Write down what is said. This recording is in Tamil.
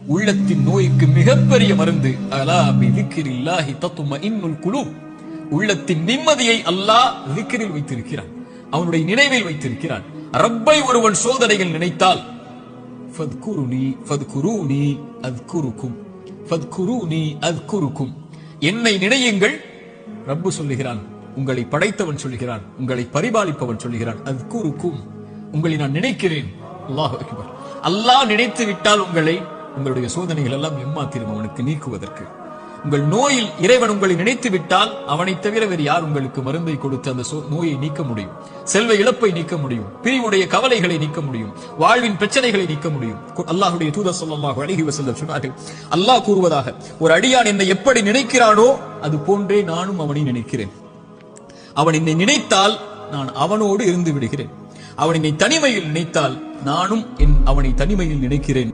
உள்ளத்தின் நோய்க்கு மிகப்பெரிய மருந்து அலா பிதிக்ரில்லாஹி தத்மஇன்னுல் குலூப். உள்ளத்தின் நிம்மதியை அல்லாஹ் திக்ரில் வைத்திருக்கிறான், அவனுடைய நினைவில் வைத்திருக்கிறான். ரப்பை ஒருவன் சோதனையில் நினைத்தால் ஃபத்குருனி ஃபத்குரூனி அத்குருக்கும் ஃபத்குரூனி அத்குருக்கும், என்னை நினையுங்கள். ரப்பு சொல்லுகிறான், உங்களை படைத்தவன் சொல்லுகிறான், உங்களை பரிபாலிப்பவன் சொல்லுகிறான், அத்குருக்கும், உங்களை நான் நினைக்கிறேன். அல்லாஹ் அக்பர். அல்லாஹ் நினைத்து விட்டால் உங்களை, உங்களுடைய சோதனைகள் எல்லாம் எம்மாத்திரும் அவனுக்கு நீக்குவதற்கு. உங்கள் நோயில் இறைவன் உங்களை நினைத்து விட்டால் அவனை தவிர வேறு யார் உங்களுக்கு மருந்தை கொடுத்து அந்த நோயை நீக்க முடியும்? செல்வ இழப்பை நீக்க முடியும், பிரிவுடைய கவலைகளை நீக்க முடியும், வாழ்வின் பிரச்சனைகளை நீக்க முடியும். அல்லாஹ்வுடைய தூதர் ஸல்லல்லாஹு அலைஹி வஸல்லம் சொன்னார்கள், அல்லாஹ் கூறுவதாக, ஒரு அடியான் என்னை எப்படி நினைக்கிறானோ அது போன்றே நானும் அவனை நினைக்கிறேன். அவன் என்னை நினைத்தால் நான் அவனோடு இருந்து விடுகிறேன். அவன் என்னை தனிமையில் நினைத்தால் நானும் அவனை தனிமையில் நினைக்கிறேன்.